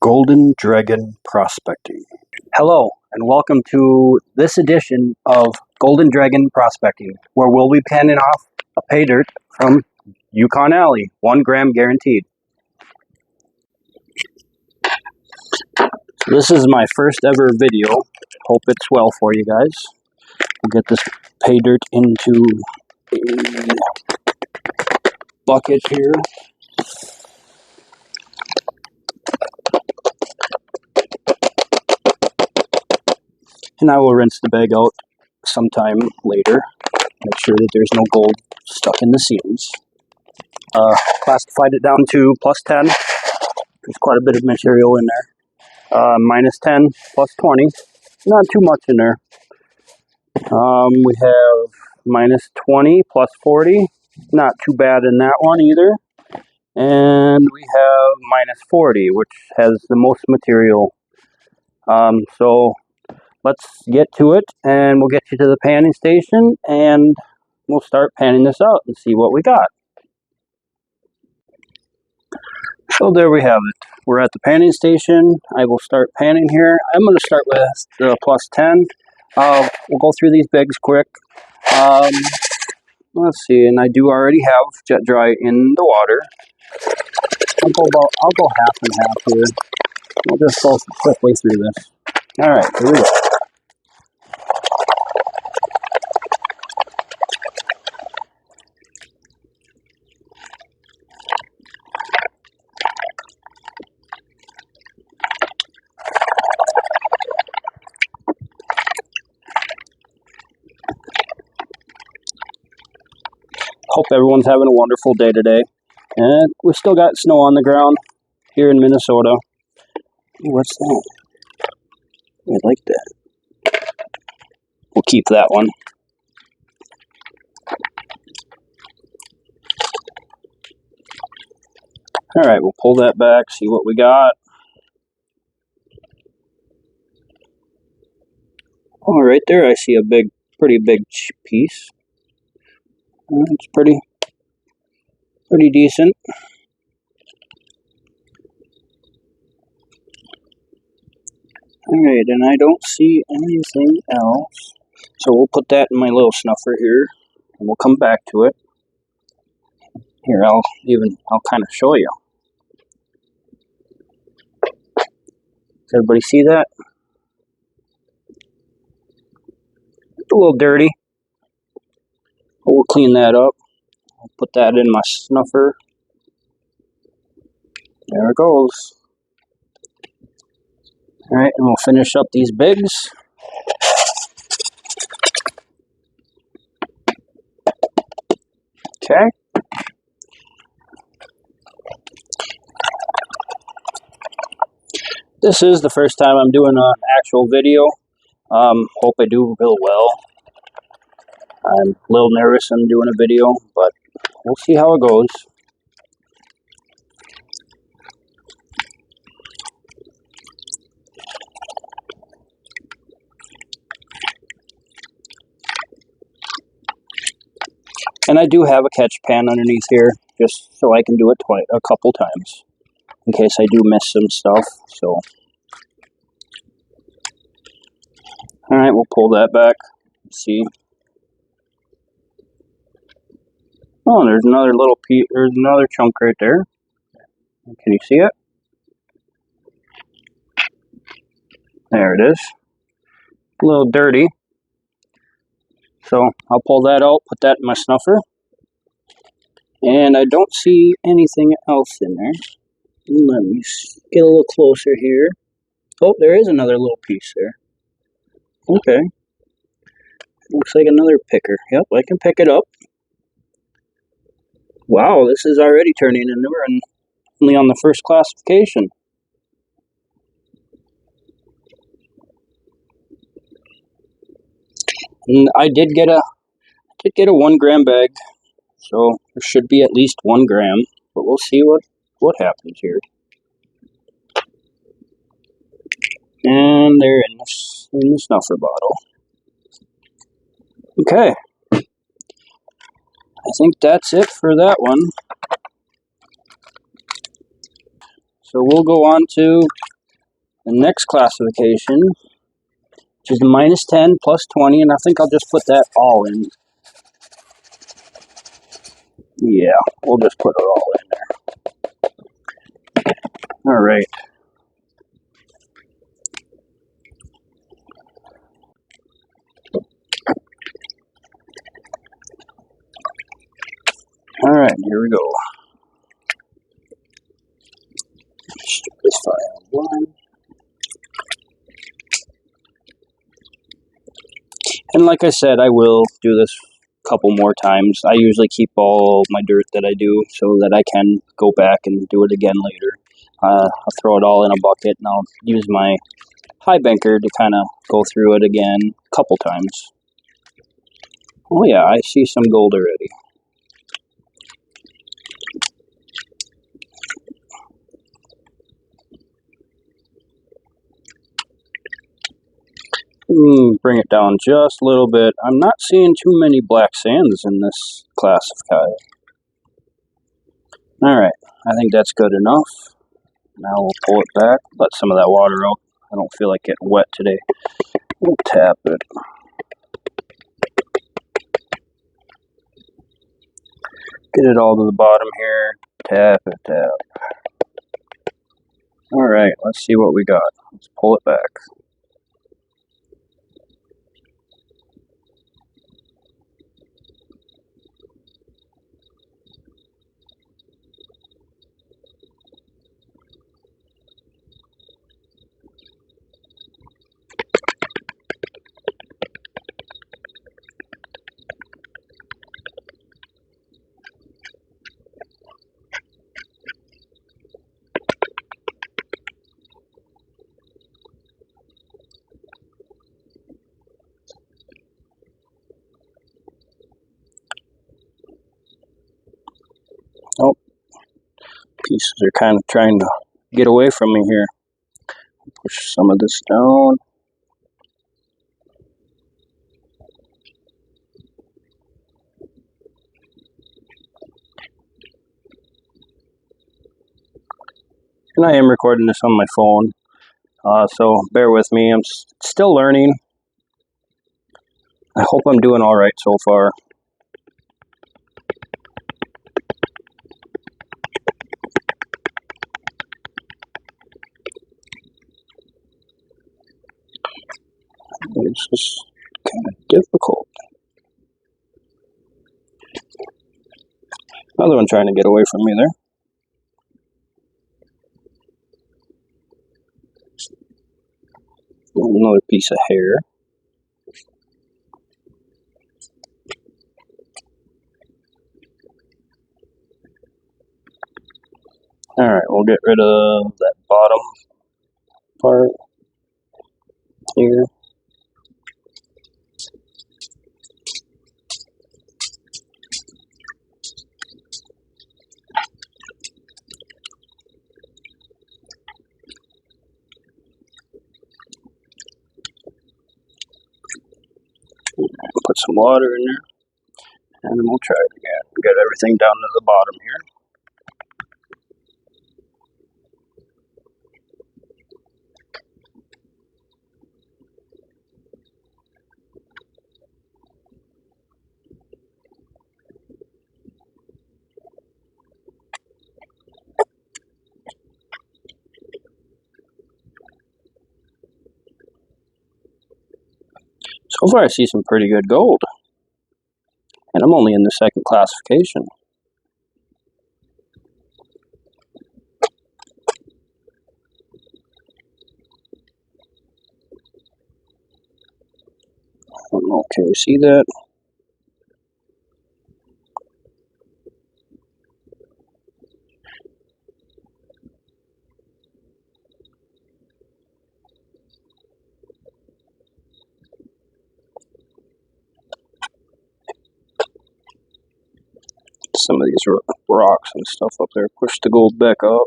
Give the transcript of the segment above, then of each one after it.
Golden Dragon Prospecting. Hello, and welcome to this edition of Golden Dragon Prospecting, where we'll be panning off a pay dirt from Yukon Alli, 1 gram guaranteed. So this is my first ever video. Hope it's well for you guys. We'll get this pay dirt into a bucket here. And I will rinse the bag out sometime later. Make sure that there's no gold stuck in the seams. Classified it down to plus 10. There's quite a bit of material in there. Minus 10, plus 20. Not too much in there. We have minus 20, plus 40. Not too bad in that one either. And we have minus 40, which has the most material. So let's get to it, and we'll get you to the panning station, and we'll start panning this out and see what we got. So there we have it. We're at the panning station. I will start panning here. I'm going to start with the plus 10. We'll go through these bags quick. Let's see, and I do already have jet dry in the water. I'll go half and half here. We'll just go quickly through this. All right, here we go. Hope everyone's having a wonderful day today. And we still got snow on the ground here in Minnesota. What's that? I like that. We'll keep that one. Alright, we'll pull that back, see what we got. Oh, right there I see a pretty big piece. It's pretty decent. Alright, and I don't see anything else. So we'll put that in my little snuffer here, and we'll come back to it. Here, I'll kind of show you. Does everybody see that? It's a little dirty. We'll clean that up. I'll put that in my snuffer. There it goes. Alright, and we'll finish up these bigs. Okay. This is the first time I'm doing an actual video. Hope I do real well. I'm a little nervous in doing a video, but we'll see how it goes. And I do have a catch pan underneath here, just so I can do it a couple times, in case I do miss some stuff. So, all right, we'll pull that back. Let's see. Oh, there's another little piece. There's another chunk right there. Can you see it? There it is. A little dirty. So I'll pull that out, put that in my snuffer. And I don't see anything else in there. Let me get a little closer here. Oh, there is another little piece there. Okay. Looks like another picker. Yep, I can pick it up. Wow, this is already turning into we're only on the first classification. And I did get a 1 gram bag, so there should be at least 1 gram, but we'll see what happens here. And they're in the snuffer bottle. Okay. I think that's it for that one. So we'll go on to the next classification, which is the -10 plus 20, and I think I'll just put that all in. Yeah, we'll just put it all in there. All right. All right, here we go. Stick this file on one. And like I said, I will do this a couple more times. I usually keep all my dirt that I do so that I can go back and do it again later. I'll throw it all in a bucket and I'll use my high banker to kind of go through it again a couple times. Oh yeah, I see some gold already. Bring it down just a little bit. I'm not seeing too many black sands in this class of kayak. Alright, I think that's good enough. Now we'll pull it back, let some of that water out. I don't feel like getting wet today. We'll tap it. Get it all to the bottom here. Tap it, tap. Alright, let's see what we got. Let's pull it back. Oh, pieces are kind of trying to get away from me here. Push some of this down. And I am recording this on my phone, so bear with me. I'm still learning. I hope I'm doing all right so far. It's just kind of difficult. Another one trying to get away from me there. Another piece of hair. Alright, we'll get rid of that bottom part here. Put some water in there, and then we'll try it again. Get everything down to the bottom here. So far I see some pretty good gold. And I'm only in the second classification. Okay, see that? Some of these rocks and stuff up there push the gold back up.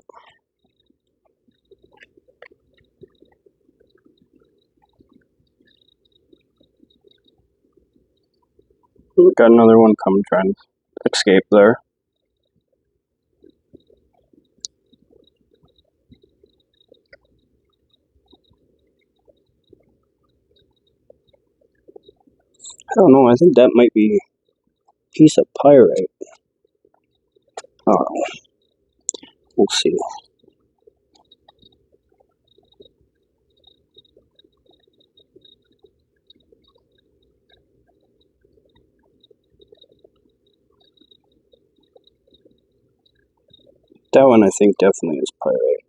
Got another one coming trying to escape there. I don't know, I think that might be a piece of pyrite. I don't know. We'll see. That one I think definitely is pyrite.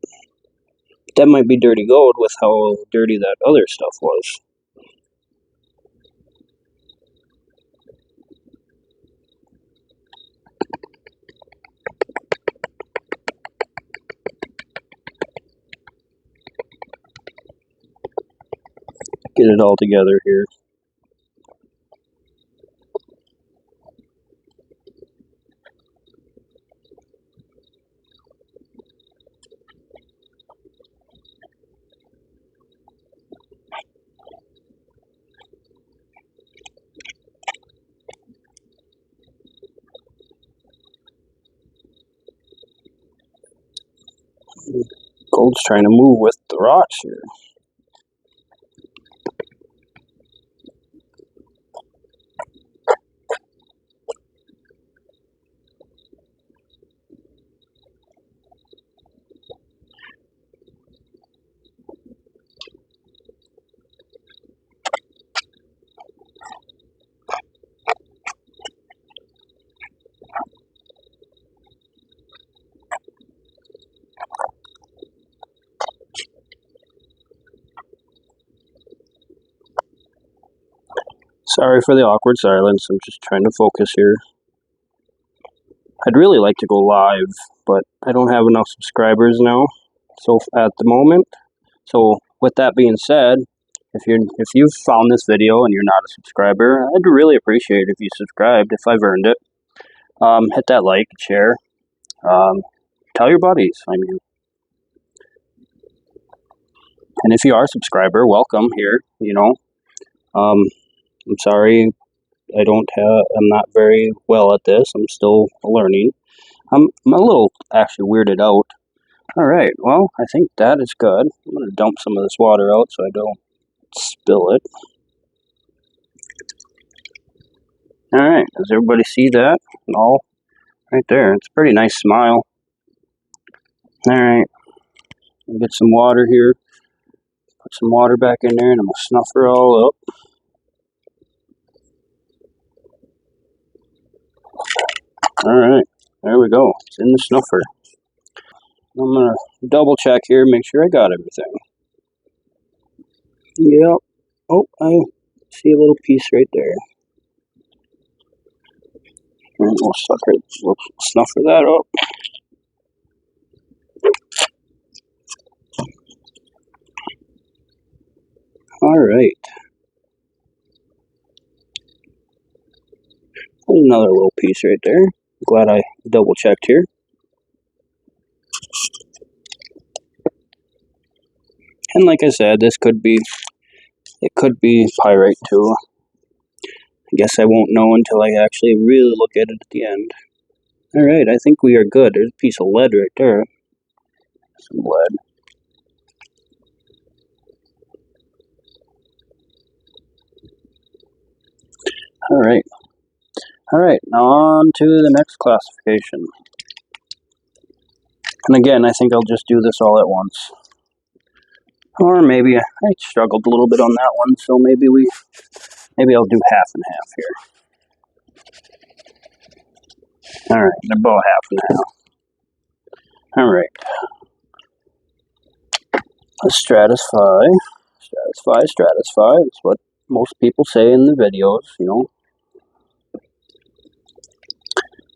That might be dirty gold with how dirty that other stuff was. Get it all together here. Gold's trying to move with the rocks here. Sorry for the awkward silence, I'm just trying to focus here. I'd really like to go live, but I don't have enough subscribers now, so at the moment. So with that being said, if you've found this video and you're not a subscriber, I'd really appreciate it if you subscribed, if I've earned it. Hit that like, share, tell your buddies, I mean. And if you are a subscriber, welcome here, you know. I'm sorry, I'm not very well at this. I'm still learning. I'm a little actually weirded out. Alright, well, I think that is good. I'm going to dump some of this water out so I don't spill it. Alright, does everybody see that? All right there. It's a pretty nice smile. Alright, get some water here. Put some water back in there and I'm going to snuff her all up. Alright, there we go. It's in the snuffer. I'm going to double check here, make sure I got everything. Yep. Oh, I see a little piece right there. And we'll snuffer that up. Alright. There's another little piece right there. Glad I double checked here. And like I said, it could be pyrite too. I guess I won't know until I actually really look at it at the end. Alright, I think we are good. There's a piece of lead right there. Some lead. Alright, now on to the next classification. And again, I think I'll just do this all at once. Or maybe I struggled a little bit on that one, so maybe I'll do half and half here. Alright, about half and half. Alright. Let's stratify. Stratify. It's what most people say in the videos, you know.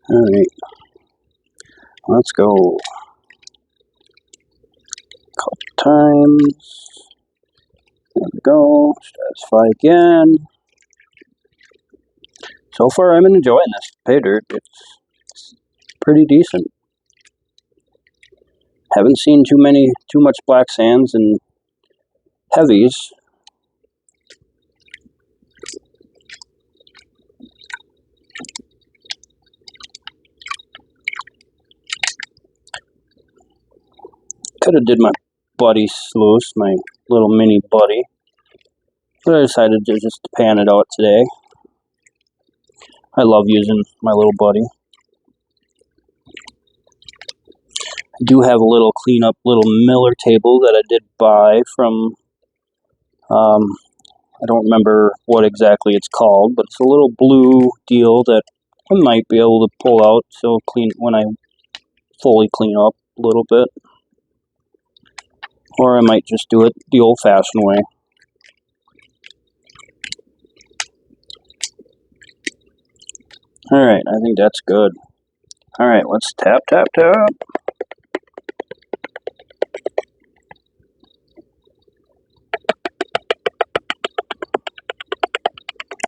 Alright. Let's go. Couple times. There we go. Stratify again. So far I'm enjoying this pay dirt. It's pretty decent. Haven't seen too much black sands and heavies. Could have did my buddy sluice, my little mini buddy, but I decided to just pan it out today. I love using my little buddy. I do have a little cleanup little miller table that I did buy from, I don't remember what exactly it's called, but it's a little blue deal that I might be able to pull out so clean when I fully clean up a little bit. Or I might just do it the old-fashioned way. Alright, I think that's good. Alright, let's tap, tap, tap.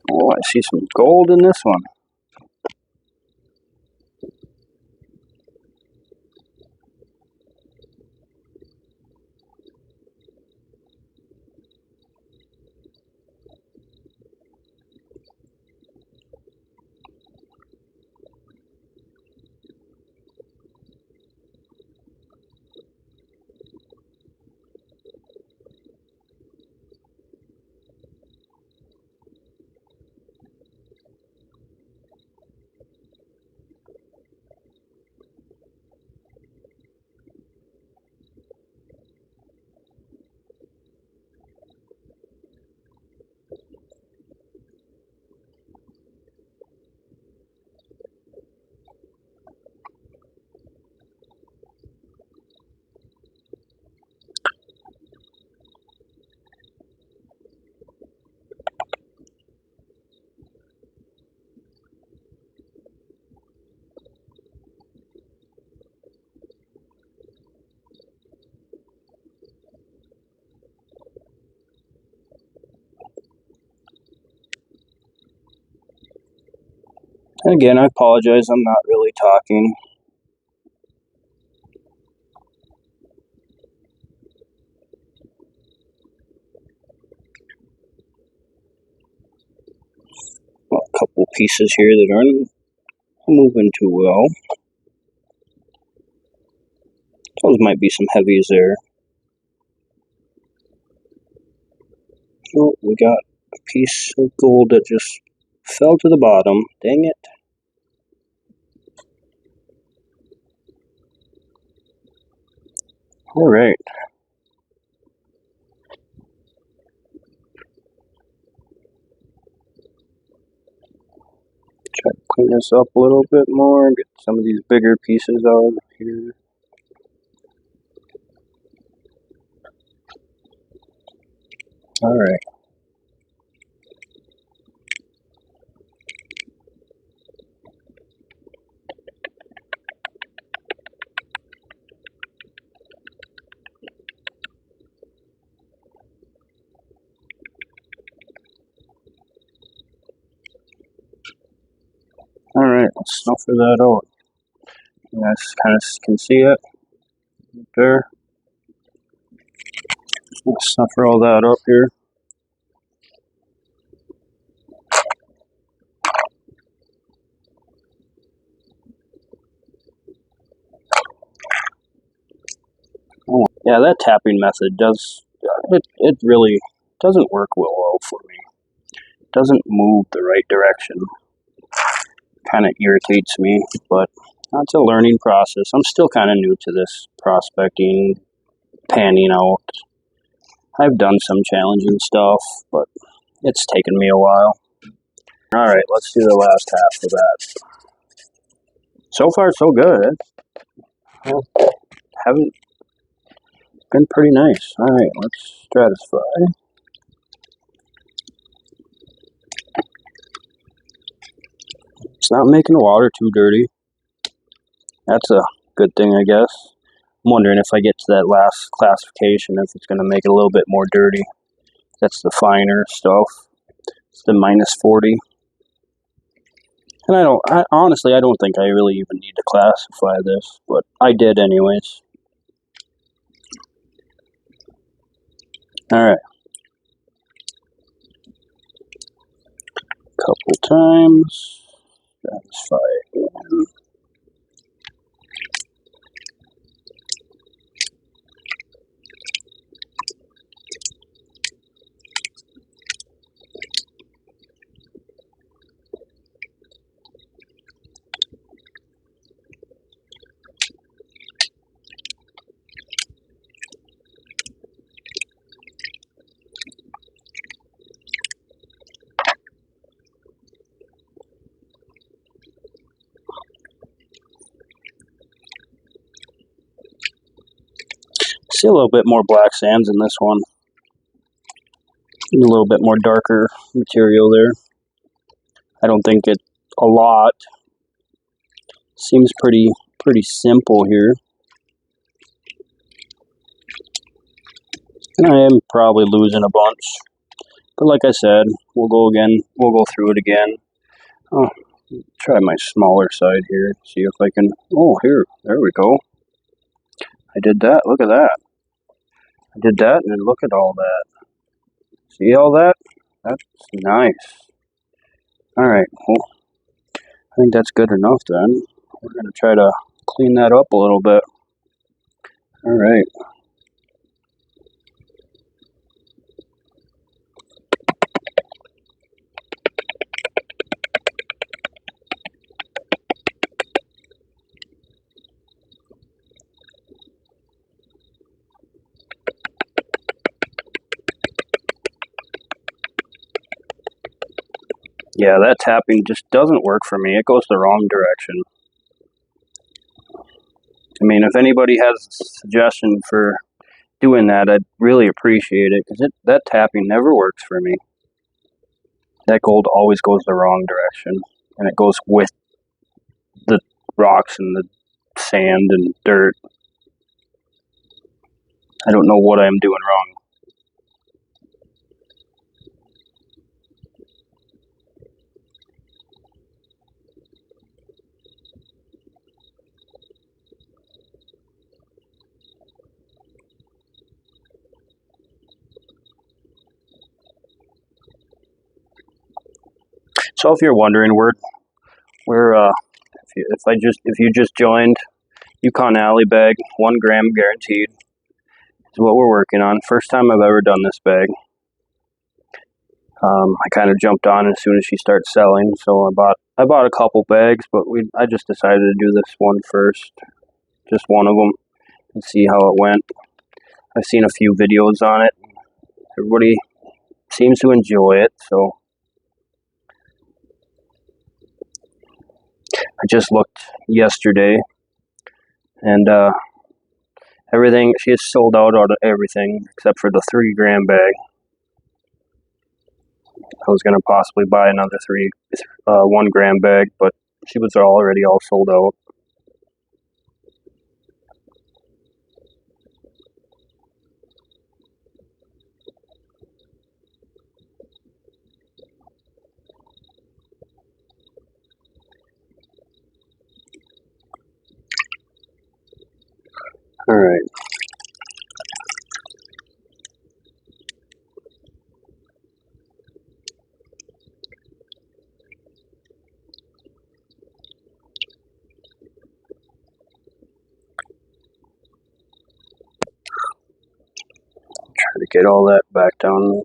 Oh, I see some gold in this one. And again, I apologize, I'm not really talking. Well, a couple pieces here that aren't moving too well. Those might be some heavies there. Oh, we got a piece of gold that just fell to the bottom. Dang it. Alright. Try to clean this up a little bit more, get some of these bigger pieces out of here. Alright. Alright, let's snuffer that out. You guys kind of can see it right there. Let's snuffer all that up here. Oh, yeah, that tapping method does, it really doesn't work well for me. It doesn't move the right direction. Kind of irritates me, but that's a learning process. I'm still kind of new to this prospecting, panning out. I've done some challenging stuff, but it's taken me a while. Alright, let's do the last half of that. So far, so good. Haven't been pretty nice. Alright, let's stratify. It's not making the water too dirty. That's a good thing, I guess. I'm wondering if I get to that last classification, if it's going to make it a little bit more dirty. That's the finer stuff. It's the -40. And honestly, I don't think I really even need to classify this, but I did anyways. Alright. Couple times. Satisfy again. See a little bit more black sands in this one. A little bit more darker material there. I don't think it a lot. Seems pretty simple here. I am probably losing a bunch. But like I said, we'll go through it again. Oh, try my smaller side here. See if I can, there we go. I did that, look at that. I did that and then look at all that. See all that? That's nice. Alright, well, I think that's good enough then. We're going to try to clean that up a little bit. Alright. Yeah, that tapping just doesn't work for me. It goes the wrong direction. I mean, if anybody has a suggestion for doing that, I'd really appreciate it, because that tapping never works for me. That gold always goes the wrong direction, and it goes with the rocks and the sand and dirt. I don't know what I'm doing wrong. So if you're wondering, if you just joined, Yukon Alli bag, 1 gram guaranteed, is what we're working on. First time I've ever done this bag. I kind of jumped on as soon as she started selling, so I bought a couple bags, but I just decided to do this one first, just one of them, and see how it went. I've seen a few videos on it. Everybody seems to enjoy it, so I just looked yesterday, and everything, she has sold out of everything except for the 3 gram bag. I was going to possibly buy another 1 gram bag, but she was already all sold out. All right. Try to get all that back down.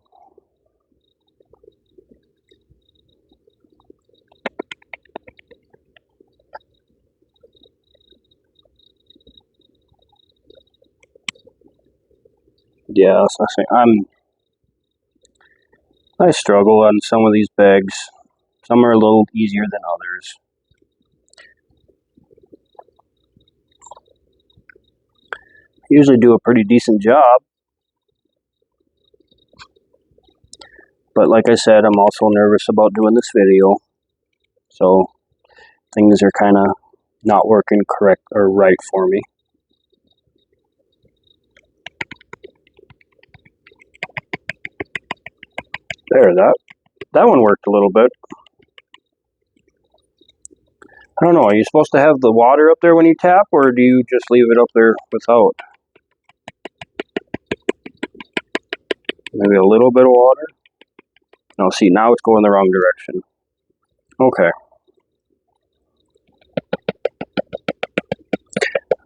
Yeah, so I struggle on some of these bags. Some are a little easier than others. I usually do a pretty decent job, but like I said, I'm also nervous about doing this video, so things are kind of not working correct or right for me. There, that one worked a little bit. I don't know, are you supposed to have the water up there when you tap, or do you just leave it up there without? Maybe a little bit of water? No, see, now it's going the wrong direction. Okay.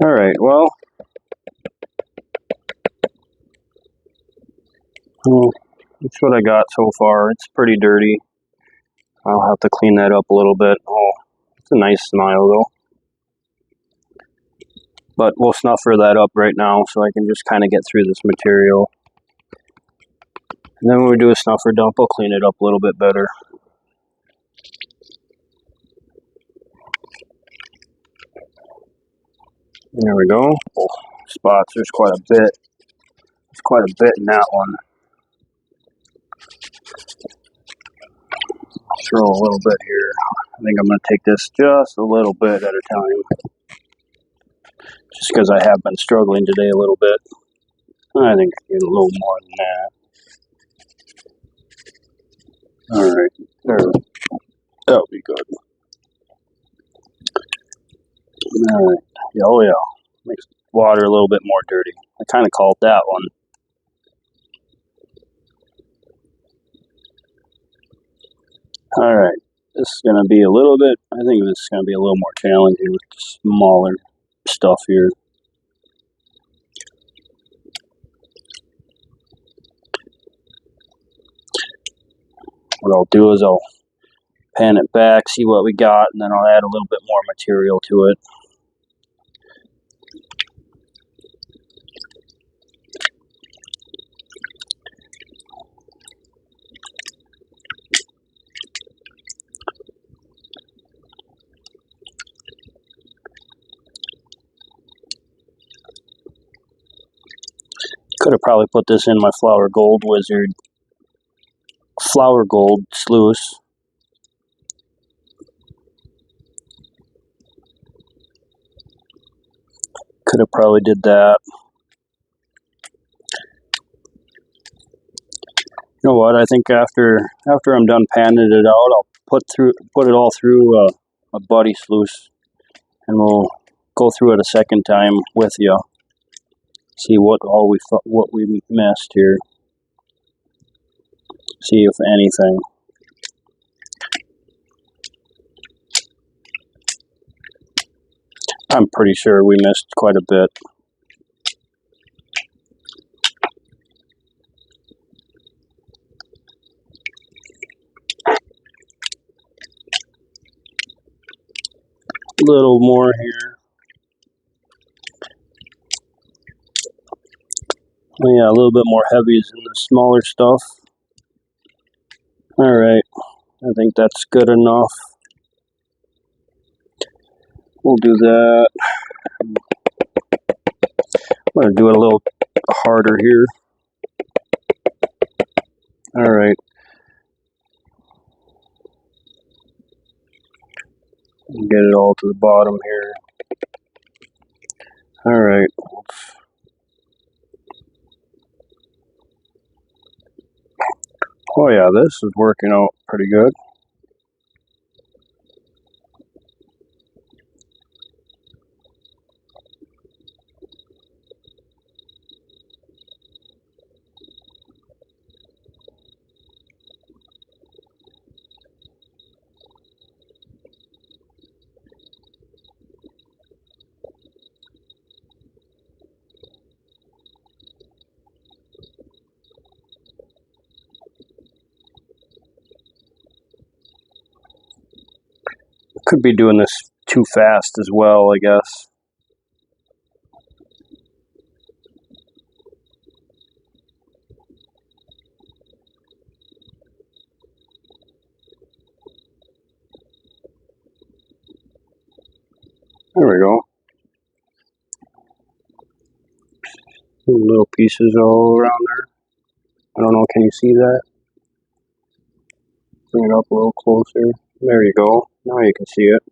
Alright, well, that's what I got so far. It's pretty dirty. I'll have to clean that up a little bit. Oh, it's a nice smile though. But we'll snuffer that up right now so I can just kind of get through this material. And then when we do a snuffer dump, I'll clean it up a little bit better. There we go. Oh, spots, there's quite a bit. It's quite a bit in that one. Throw a little bit here. I think I'm going to take this just a little bit at a time. Just because I have been struggling today a little bit. I think I get a little more than that. Alright, there. That'll be good. Alright, oh yeah. Makes water a little bit more dirty. I kind of called that one. Alright, this is going to be a little bit, I think this is going to be a little more challenging with the smaller stuff here. What I'll do is I'll pan it back, see what we got, and then I'll add a little bit more material to it. Could have probably put this in my Flower Gold sluice. Could have probably did that. You know what? I think after I'm done panning it out, I'll put it all through a buddy sluice, and we'll go through it a second time with you. See what we missed here. See if anything. I'm pretty sure we missed quite a bit. A little more here. Oh yeah, a little bit more heavies in the smaller stuff. Alright, I think that's good enough. We'll do that. I'm going to do it a little harder here. Alright. Get it all to the bottom here. Alright. Oh yeah, this is working out pretty good. Could be doing this too fast as well, I guess. There we go. Little pieces all around there. I don't know, can you see that? Bring it up a little closer. There you go. Now you can see it.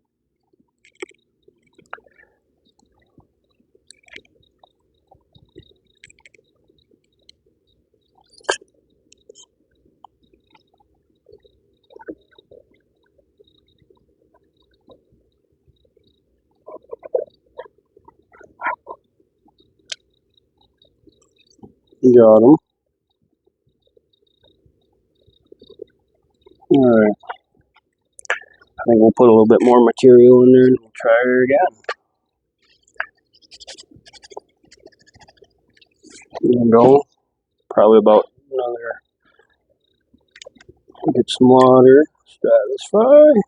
Got them. Alright. I think we'll put a little bit more material in there and we'll try her again. There you go. Probably about another. Get some water. Satisfy.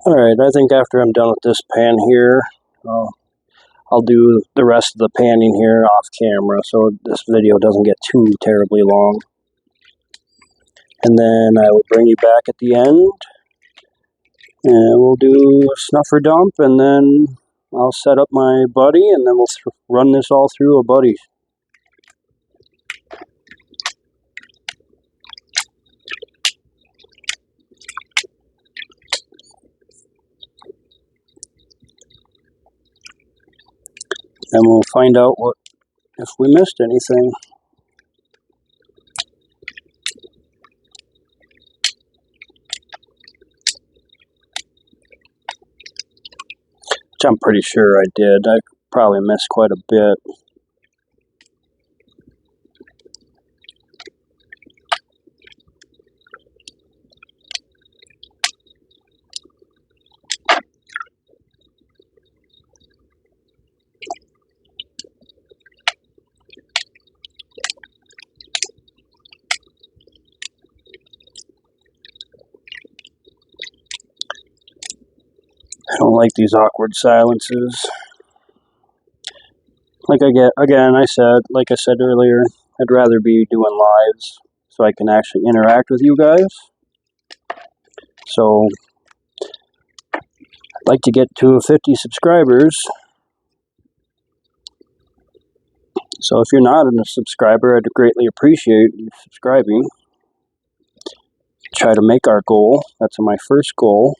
Alright, I think after I'm done with this pan here, I'll do the rest of the panning here off camera so this video doesn't get too terribly long. And then I will bring you back at the end and we'll do a snuffer dump, and then I'll set up my buddy, and then we'll run this all through a buddy. And we'll find out if we missed anything. Which I'm pretty sure I did. I probably missed quite a bit. I don't like these awkward silences. Like I said earlier, I'd rather be doing lives so I can actually interact with you guys. So I'd like to get to 50 subscribers. So if you're not a subscriber, I'd greatly appreciate you subscribing. Try to make our goal. That's my first goal.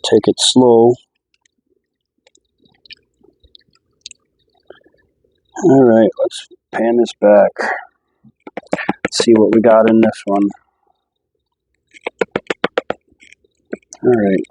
Take it slow. Alright, let's pan this back. Let's see what we got in this one. Alright.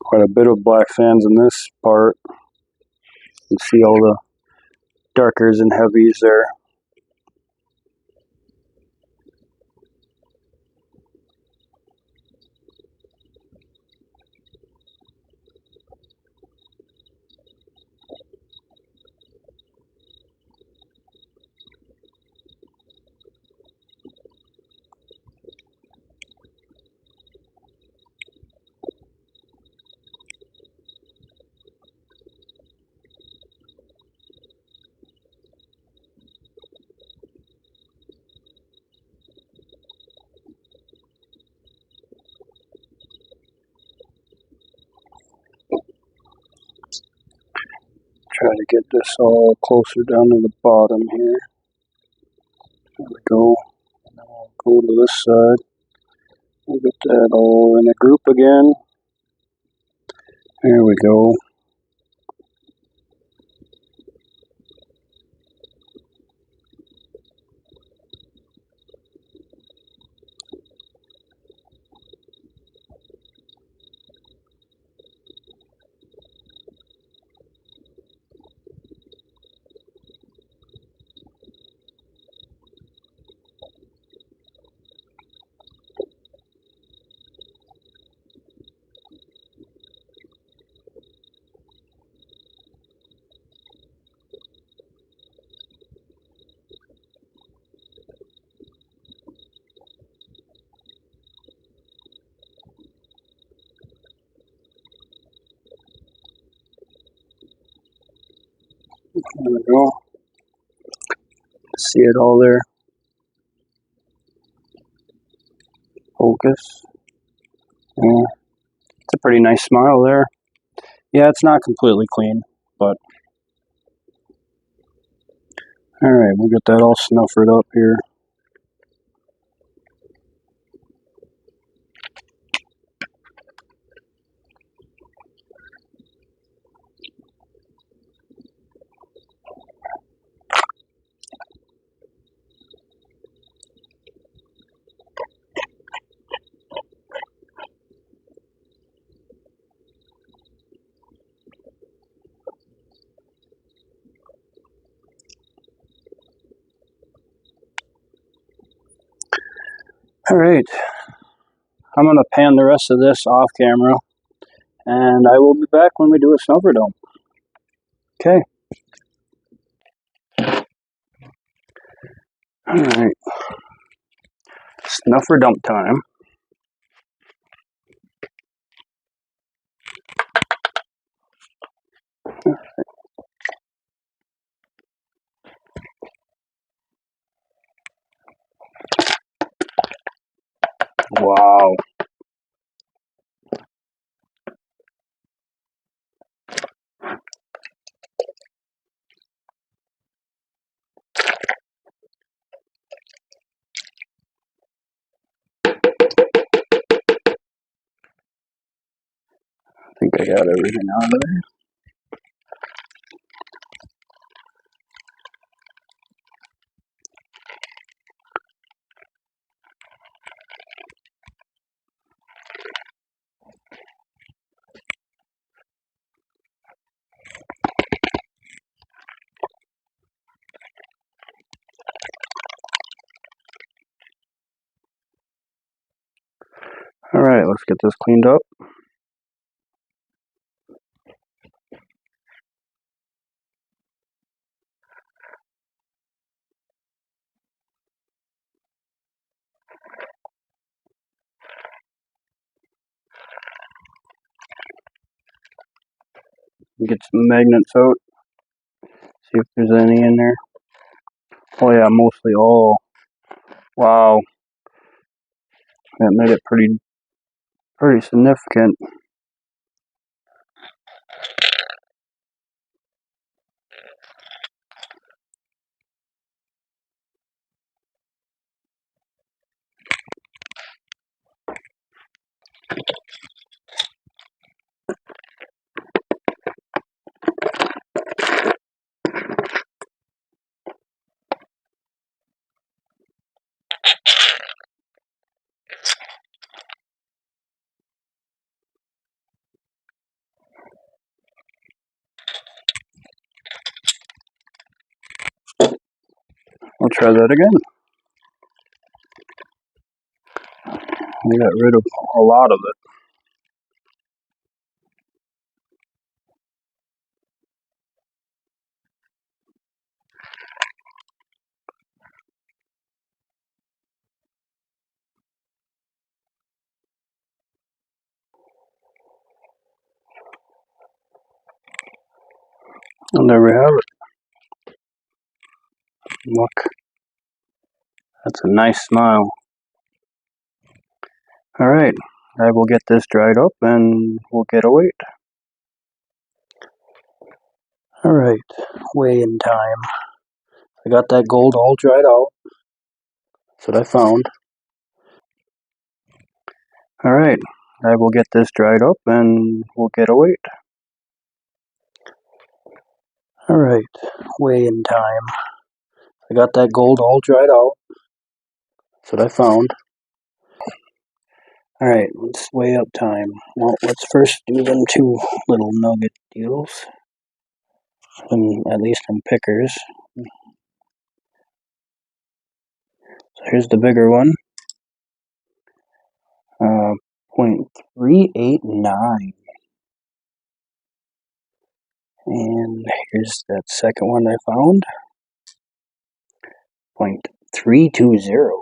Quite a bit of black fans in this part. You can see all the darkers and heavies there. Try to get this all closer down to the bottom here. There we go. And then we'll go to this side. We'll get that all in a group again. There we go. There we go. See it all there. Focus. Yeah. It's a pretty nice smile there. Yeah, it's not completely clean, but alright, we'll get that all snuffered up here. Alright, I'm going to pan the rest of this off camera, and I will be back when we do a snuffer dump. Okay. Alright, snuffer dump time. Wow. I think I got everything out of there. Alright, let's get this cleaned up. Get some magnets out. See if there's any in there. Oh yeah, mostly all. Wow. That made it pretty significant. I'll try that again. We got rid of a lot of it. And there we have it. Look. That's a nice smile. Alright, I will get this dried up and we'll get a weight. Alright, weigh-in time. I got that gold all dried out. That's what I found. Alright, I will get this dried up and we'll get a weight. Alright, weigh-in time. I got that gold all dried out. That's what I found. Alright, let's weigh up time. Well, let's first do them two little nugget deals. At least from Pickers. So here's the bigger one. 0.389. And here's that second one I found. 0.320.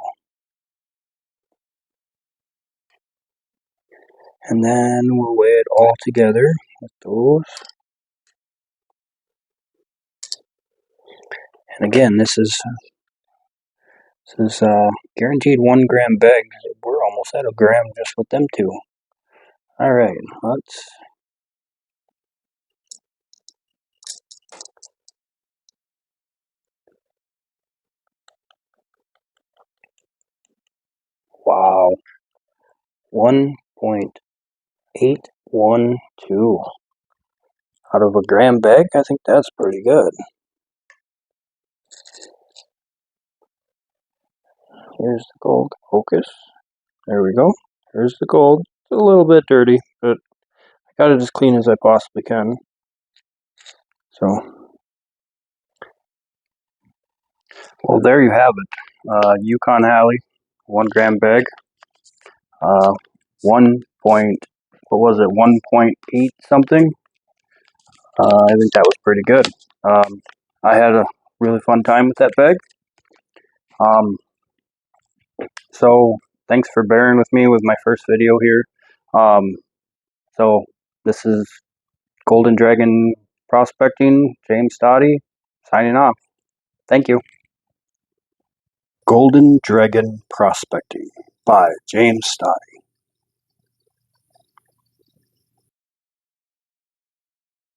And then we'll weigh it all together with those. And again, this is guaranteed 1 gram bag. We're almost at a gram just with them two. Alright, let's... Wow. 1.812. Out of a gram bag, I think that's pretty good. Here's the gold. Focus. There we go. Here's the gold. It's a little bit dirty, but I got it as clean as I possibly can. So, well, there you have it. Yukon Alli, 1 gram bag. 1 point, what was it, 1.8 something. I think that was pretty good. I had a really fun time with that bag. So thanks for bearing with me with my first video here. So this is Golden Dragon Prospecting, James Stoddy, signing off. Thank you. Golden Dragon Prospecting by James Stoddy.